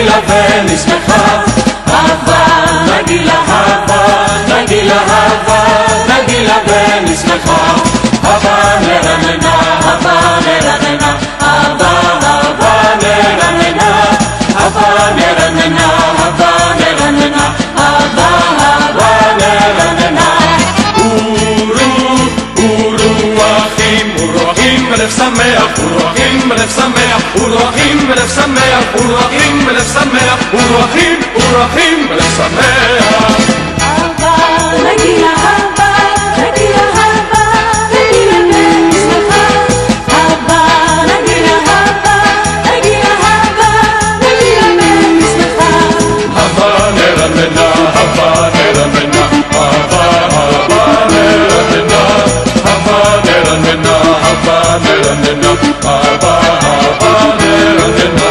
נגילה ונשמחה, הבה נגילה, הבה נגילה, הבה נגילה ונשמחה, הבה נרננה, הבה נרננה, הבה הבה נרננה, הבה נרננה, הבה נרננה, הבה הבה נרננה. ורוחים בלב שמח, ורוחים בלב שמח, ורוחים בלב שמח, ורוחים בלב שמח, ורוחים בלב שמח. הבה נגילה, הבה נגילה, הבה נגילה ונשמחה, הבה נגילה, הבה נגילה, הבה נגילה ונשמחה, הבה נרננה, הבה נרננה, הבה הבה נרננה, הבה נרננה, הבה נרננה, הבה הבה נרננה.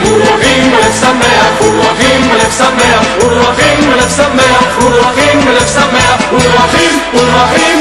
ורוחים בלב שמח, ורוחים בלב שמח, ורוחים בלב שמח, ורוחים בלב שמח, ורוחים